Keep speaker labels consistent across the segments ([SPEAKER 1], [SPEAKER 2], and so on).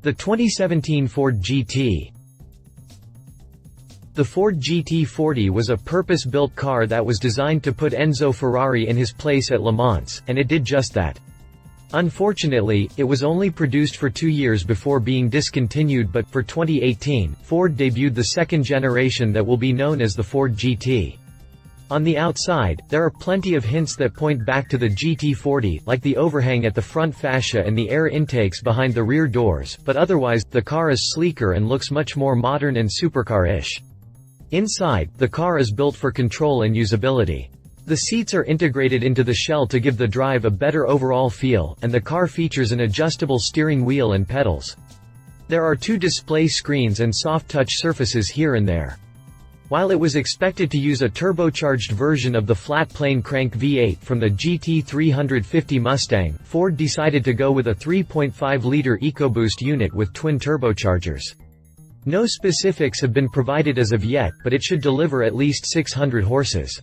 [SPEAKER 1] The 2017 Ford GT. The Ford GT40 was a purpose-built car that was designed to put Enzo Ferrari in his place at Le Mans, and it did just that. Unfortunately, it was only produced for 2 years before being discontinued, but for 2018, Ford debuted the second generation that will be known as the Ford GT. On the outside, there are plenty of hints that point back to the GT40, like the overhang at the front fascia and the air intakes behind the rear doors, but otherwise, the car is sleeker and looks much more modern and supercar-ish. Inside, the car is built for control and usability. The seats are integrated into the shell to give the drive a better overall feel, and the car features an adjustable steering wheel and pedals. There are 2 display screens and soft-touch surfaces here and there. While it was expected to use a turbocharged version of the flat-plane crank V8 from the GT350 Mustang, Ford decided to go with a 3.5-liter EcoBoost unit with twin turbochargers. No specifics have been provided as of yet, but it should deliver at least 600 horses.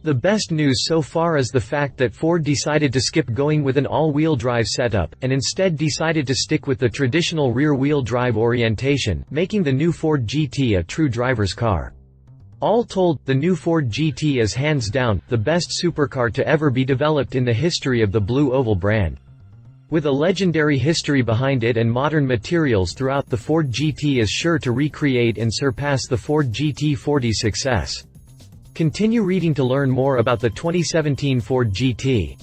[SPEAKER 1] The best news so far is the fact that Ford decided to skip going with an all-wheel drive setup, and instead decided to stick with the traditional rear-wheel drive orientation, making the new Ford GT a true driver's car. All told, the new Ford GT is hands down, the best supercar to ever be developed in the history of the Blue Oval brand. With a legendary history behind it and modern materials throughout, the Ford GT is sure to recreate and surpass the Ford GT40's success. Continue reading to learn more about the 2017 Ford GT.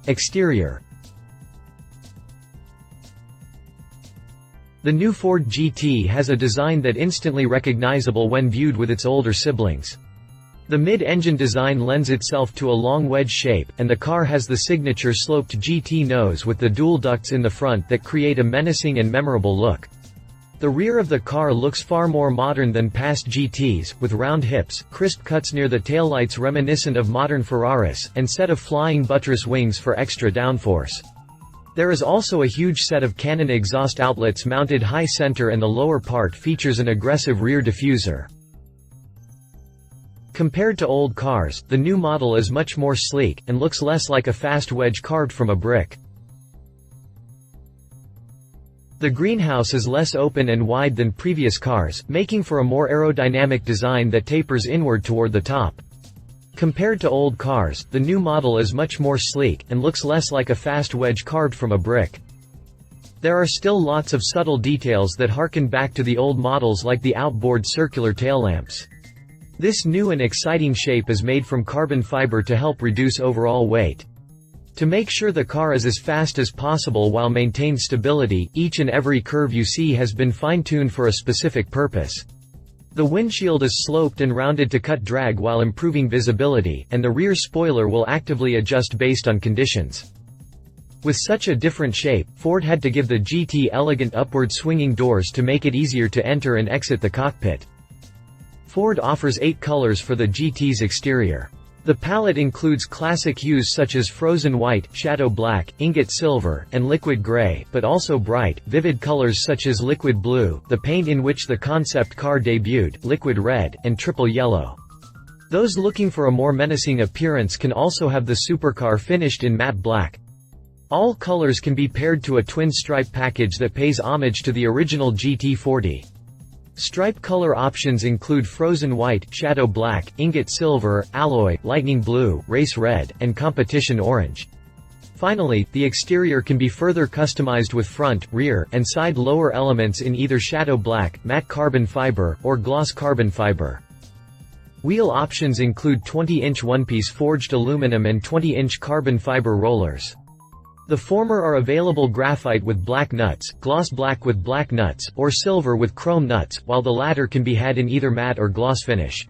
[SPEAKER 1] Exterior. The new Ford GT has a design that instantly recognizable when viewed with its older siblings. The mid-engine design lends itself to a long wedge shape, and the car has the signature sloped GT nose with the dual ducts in the front that create a menacing and memorable look. The rear of the car looks far more modern than past GTs, with round hips, crisp cuts near the taillights reminiscent of modern Ferraris, and set of flying buttress wings for extra downforce. There is also a huge set of Canon exhaust outlets mounted high center, and the lower part features an aggressive rear diffuser. Compared to old cars, the new model is much more sleek, and looks less like a fast wedge carved from a brick. The greenhouse is less open and wide than previous cars, making for a more aerodynamic design that tapers inward toward the top. Compared to old cars, the new model is much more sleek, and looks less like a fast wedge carved from a brick. There are still lots of subtle details that harken back to the old models, like the outboard circular tail lamps. This new and exciting shape is made from carbon fiber to help reduce overall weight. To make sure the car is as fast as possible while maintaining stability, each and every curve you see has been fine-tuned for a specific purpose. The windshield is sloped and rounded to cut drag while improving visibility, and the rear spoiler will actively adjust based on conditions. With such a different shape, Ford had to give the GT elegant upward swinging doors to make it easier to enter and exit the cockpit. Ford offers 8 colors for the GT's exterior. The palette includes classic hues such as frozen white, shadow black, ingot silver, and liquid gray, but also bright, vivid colors such as liquid blue, the paint in which the concept car debuted, liquid red, and triple yellow. Those looking for a more menacing appearance can also have the supercar finished in matte black. All colors can be paired to a twin stripe package that pays homage to the original GT40. Stripe color options include frozen white, shadow black, ingot silver, alloy, lightning blue, race red, and competition orange. Finally, the exterior can be further customized with front, rear, and side lower elements in either shadow black, matte carbon fiber, or gloss carbon fiber. Wheel options include 20-inch one-piece forged aluminum and 20-inch carbon fiber rollers. The former are available graphite with black nuts, gloss black with black nuts, or silver with chrome nuts, while the latter can be had in either matte or gloss finish.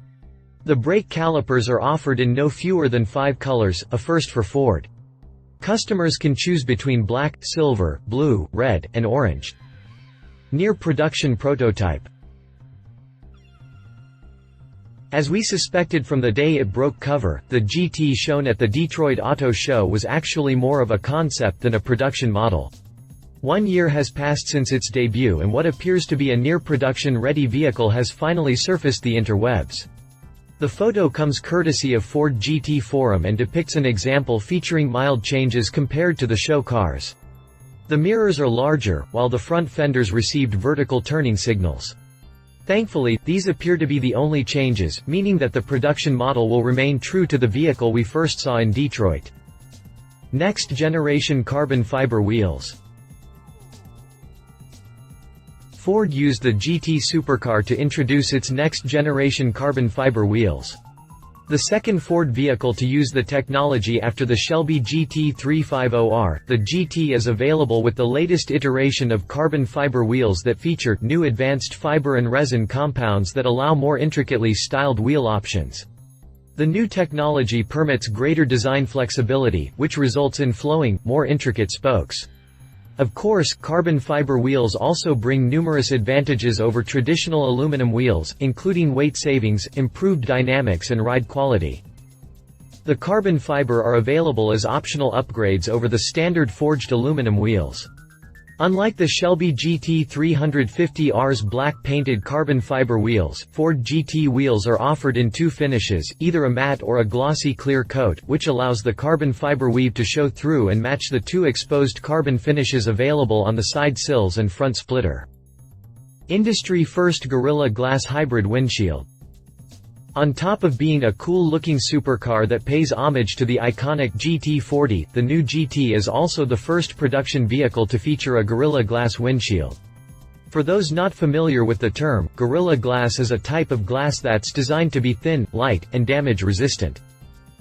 [SPEAKER 1] The brake calipers are offered in no fewer than 5 colors, a first for Ford. Customers can choose between black, silver, blue, red, and orange. Near production prototype. As we suspected from the day it broke cover, the GT shown at the Detroit Auto Show was actually more of a concept than a production model. 1 year has passed since its debut, and what appears to be a near-production-ready vehicle has finally surfaced the interwebs. The photo comes courtesy of Ford GT Forum and depicts an example featuring mild changes compared to the show cars. The mirrors are larger, while the front fenders received vertical turning signals. Thankfully, these appear to be the only changes, meaning that the production model will remain true to the vehicle we first saw in Detroit. Next generation carbon fiber wheels. Ford used the GT supercar to introduce its next-generation carbon fiber wheels. The second Ford vehicle to use the technology after the Shelby GT350R, the GT is available with the latest iteration of carbon fiber wheels that feature new advanced fiber and resin compounds that allow more intricately styled wheel options. The new technology permits greater design flexibility, which results in flowing, more intricate spokes. Of course, carbon fiber wheels also bring numerous advantages over traditional aluminum wheels, including weight savings, improved dynamics and ride quality. The carbon fiber are available as optional upgrades over the standard forged aluminum wheels. Unlike the Shelby GT350R's black-painted carbon fiber wheels, Ford GT wheels are offered in two finishes, either a matte or a glossy clear coat, which allows the carbon fiber weave to show through and match the two exposed carbon finishes available on the side sills and front splitter. Industry-first Gorilla Glass hybrid windshield. On top of being a cool-looking supercar that pays homage to the iconic GT40, the new GT is also the first production vehicle to feature a Gorilla Glass windshield. For those not familiar with the term, Gorilla Glass is a type of glass that's designed to be thin, light, and damage-resistant.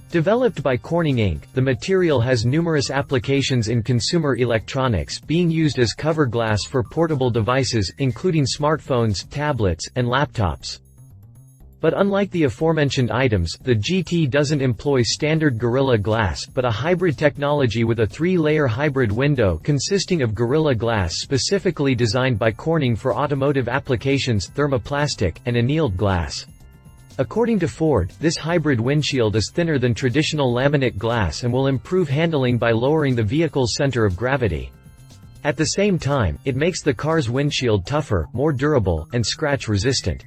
[SPEAKER 1] Developed by Corning Inc., the material has numerous applications in consumer electronics, being used as cover glass for portable devices, including smartphones, tablets, and laptops. But unlike the aforementioned items, the GT doesn't employ standard Gorilla Glass, but a hybrid technology with a three-layer hybrid window consisting of Gorilla Glass specifically designed by Corning for automotive applications, thermoplastic, and annealed glass. According to Ford, this hybrid windshield is thinner than traditional laminate glass and will improve handling by lowering the vehicle's center of gravity. At the same time, it makes the car's windshield tougher, more durable, and scratch-resistant.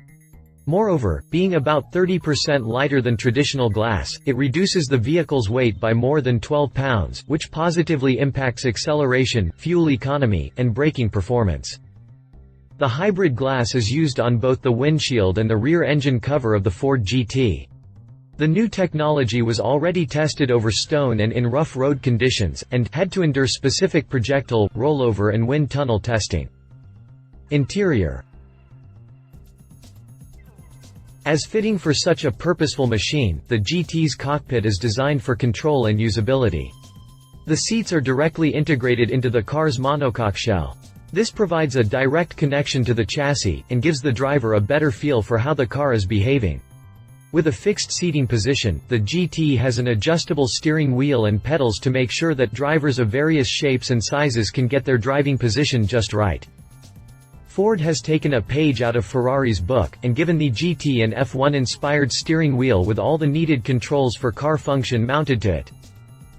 [SPEAKER 1] Moreover, being about 30% lighter than traditional glass, it reduces the vehicle's weight by more than 12 pounds, which positively impacts acceleration, fuel economy, and braking performance. The hybrid glass is used on both the windshield and the rear engine cover of the Ford GT. The new technology was already tested over stone and in rough road conditions, and had to endure specific projectile, rollover and wind tunnel testing. Interior. As fitting for such a purposeful machine, the GT's cockpit is designed for control and usability. The seats are directly integrated into the car's monocoque shell. This provides a direct connection to the chassis, and gives the driver a better feel for how the car is behaving. With a fixed seating position, the GT has an adjustable steering wheel and pedals to make sure that drivers of various shapes and sizes can get their driving position just right. Ford has taken a page out of Ferrari's book, and given the GT an F1-inspired steering wheel with all the needed controls for car function mounted to it.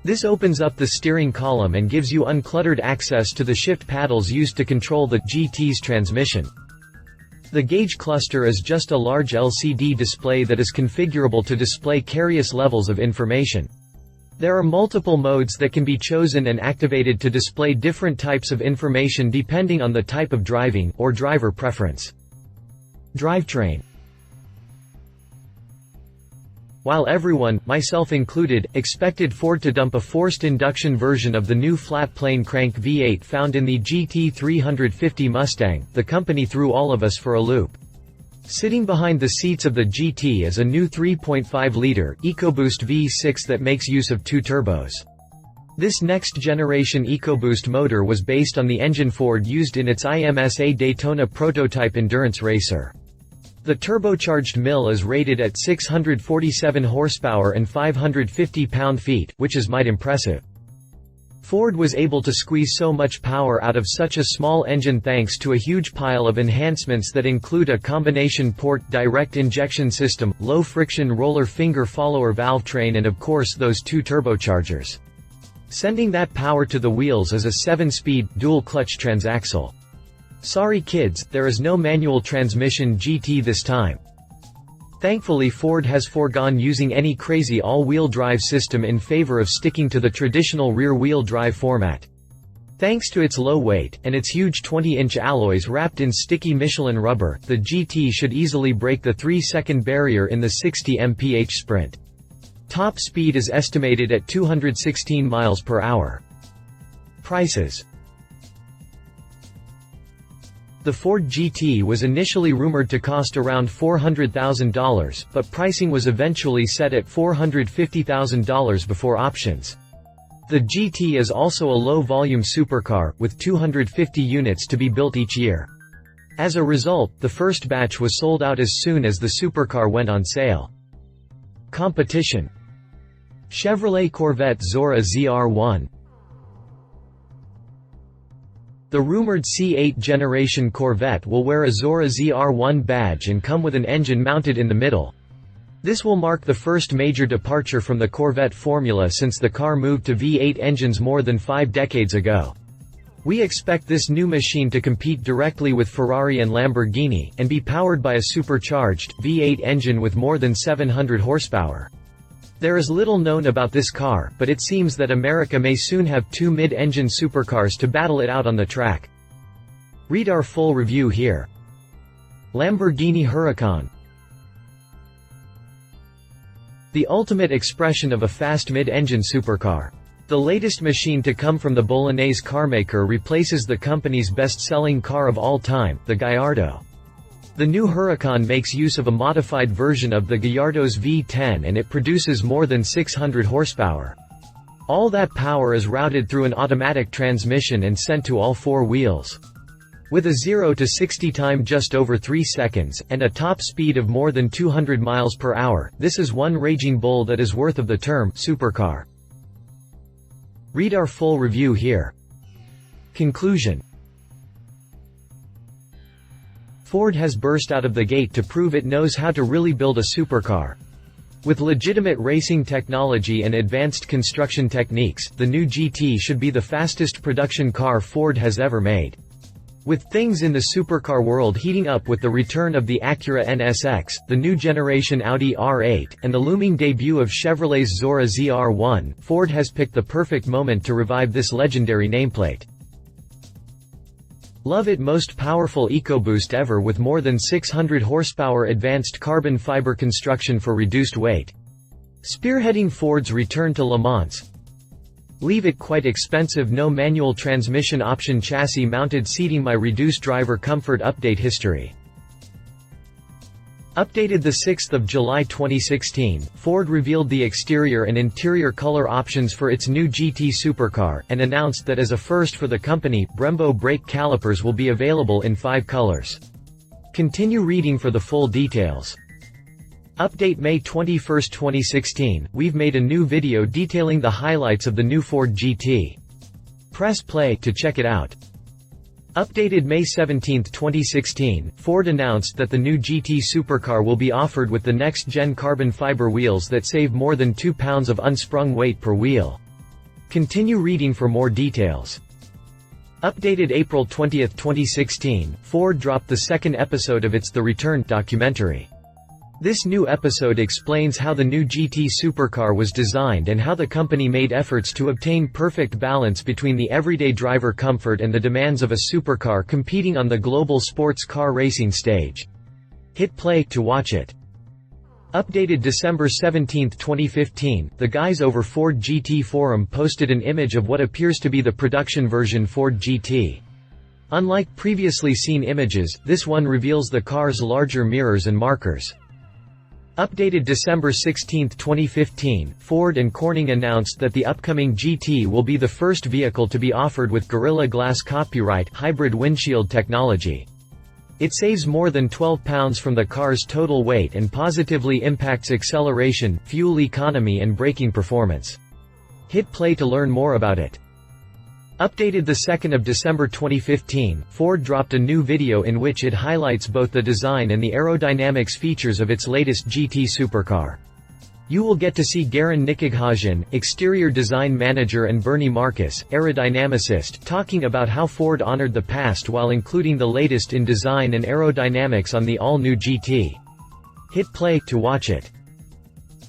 [SPEAKER 1] This opens up the steering column and gives you uncluttered access to the shift paddles used to control the GT's transmission. The gauge cluster is just a large LCD display that is configurable to display various levels of information. There are multiple modes that can be chosen and activated to display different types of information depending on the type of driving, or driver preference. Drivetrain. While everyone, myself included, expected Ford to dump a forced induction version of the new flat-plane crank V8 found in the GT350 Mustang, the company threw all of us for a loop. Sitting behind the seats of the GT is a new 3.5-liter, EcoBoost V6 that makes use of two turbos. This next-generation EcoBoost motor was based on the engine Ford used in its IMSA Daytona prototype endurance racer. The turbocharged mill is rated at 647 horsepower and 550 pound-feet, which is mighty impressive. Ford was able to squeeze so much power out of such a small engine thanks to a huge pile of enhancements that include a combination port direct injection system, low-friction roller finger follower valve train and of course those two turbochargers. Sending that power to the wheels is a 7-speed, dual-clutch transaxle. Sorry kids, there is no manual transmission GT this time. Thankfully Ford has foregone using any crazy all-wheel drive system in favor of sticking to the traditional rear-wheel drive format. Thanks to its low weight, and its huge 20-inch alloys wrapped in sticky Michelin rubber, the GT should easily break the 3-second barrier in the 60 mph sprint. Top speed is estimated at 216 miles per hour. Prices. The Ford GT was initially rumored to cost around $400,000, but pricing was eventually set at $450,000 before options. The GT is also a low-volume supercar, with 250 units to be built each year. As a result, the first batch was sold out as soon as the supercar went on sale. Competition. Chevrolet Corvette Zora ZR1. The rumored C8 generation Corvette will wear a Zora ZR1 badge and come with an engine mounted in the middle. This will mark the first major departure from the Corvette formula since the car moved to V8 engines more than 5 decades ago. We expect this new machine to compete directly with Ferrari and Lamborghini, and be powered by a supercharged, V8 engine with more than 700 horsepower. There is little known about this car, but it seems that America may soon have 2 mid-engine supercars to battle it out on the track. Read our full review here. Lamborghini Huracan. The ultimate expression of a fast mid-engine supercar. The latest machine to come from the Bolognese carmaker replaces the company's best-selling car of all time, the Gallardo. The new Huracan makes use of a modified version of the Gallardo's V10 and it produces more than 600 horsepower. All that power is routed through an automatic transmission and sent to all 4 wheels. With a 0 to 60 time just over 3 seconds, and a top speed of more than 200 miles per hour, this is one raging bull that is worth of the term supercar. Read our full review here. Conclusion. Ford has burst out of the gate to prove it knows how to really build a supercar. With legitimate racing technology and advanced construction techniques, the new GT should be the fastest production car Ford has ever made. With things in the supercar world heating up with the return of the Acura NSX, the new generation Audi R8, and the looming debut of Chevrolet's Zora ZR1, Ford has picked the perfect moment to revive this legendary nameplate. Love it, most powerful EcoBoost ever with more than 600 horsepower advanced carbon fiber construction for reduced weight. Spearheading Ford's return to Le Mans. Leave it quite expensive, no manual transmission option, chassis mounted seating, my reduced driver comfort update history. Updated 6 July 2016, Ford revealed the exterior and interior color options for its new GT supercar, and announced that as a first for the company, Brembo brake calipers will be available in 5 colors. Continue reading for the full details. Update May 21, 2016, we've made a new video detailing the highlights of the new Ford GT. Press play to check it out. Updated May 17, 2016, Ford announced that the new GT supercar will be offered with the next-gen carbon fiber wheels that save more than 2 pounds of unsprung weight per wheel. Continue reading for more details. Updated April 20, 2016, Ford dropped the 2nd episode of its The Return documentary. This new episode explains how the new GT supercar was designed and how the company made efforts to obtain perfect balance between the everyday driver comfort and the demands of a supercar competing on the global sports car racing stage. Hit play to watch it. Updated December 17, 2015, the guys over Ford GT forum posted an image of what appears to be the production version Ford GT. Unlike previously seen images, this one reveals the car's larger mirrors and markers. Updated December 16, 2015, Ford and Corning announced that the upcoming GT will be the first vehicle to be offered with Gorilla Glass copyright hybrid windshield technology. It saves more than 12 pounds from the car's total weight and positively impacts acceleration, fuel economy and braking performance. Hit play to learn more about it. Updated 2 December 2015, Ford dropped a new video in which it highlights both the design and the aerodynamics features of its latest GT supercar. You will get to see Garin Nikighajian, exterior design manager, and Bernie Marcus, aerodynamicist, talking about how Ford honored the past while including the latest in design and aerodynamics on the all-new GT. Hit play to watch it.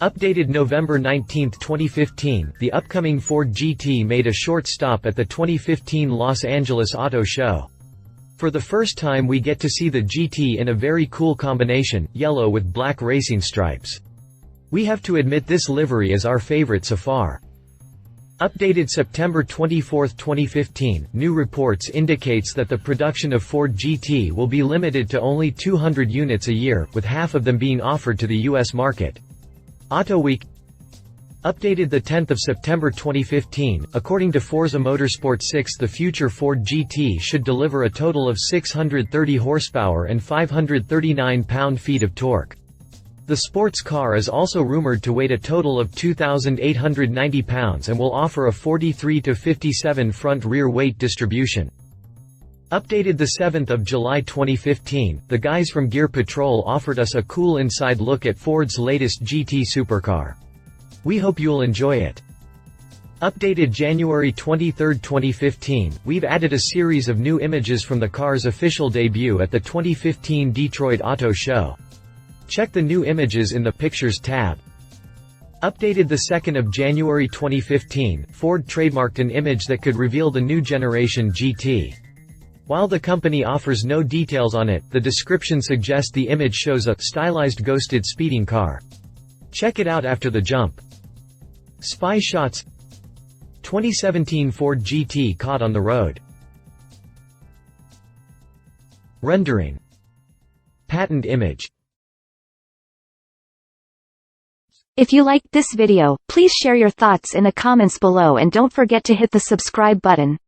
[SPEAKER 1] Updated November 19, 2015, the upcoming Ford GT made a short stop at the 2015 Los Angeles Auto Show. For the first time we get to see the GT in a very cool combination, yellow with black racing stripes. We have to admit this livery is our favorite so far. Updated September 24, 2015, new reports indicates that the production of Ford GT will be limited to only 200 units a year, with half of them being offered to the US market. Auto Week. Updated the 10th of September 2015, according to Forza Motorsport 6, the future Ford GT should deliver a total of 630 horsepower and 539 pound-feet of torque. The sports car is also rumored to weight a total of 2,890 pounds and will offer a 43-57 front-rear weight distribution. Updated the 7th of July 2015, the guys from Gear Patrol offered us a cool inside look at Ford's latest GT supercar. We hope you'll enjoy it. Updated January 23, 2015, we've added a series of new images from the car's official debut at the 2015 Detroit Auto Show. Check the new images in the Pictures tab. Updated the 2nd of January 2015, Ford trademarked an image that could reveal the new generation GT. While the company offers no details on it, the description suggests the image shows a stylized ghosted speeding car. Check it out after the jump. Spy shots. 2017 Ford GT caught on the road. Rendering. Patent image.
[SPEAKER 2] If you liked this video, please share your thoughts in the comments below and don't forget to hit the subscribe button.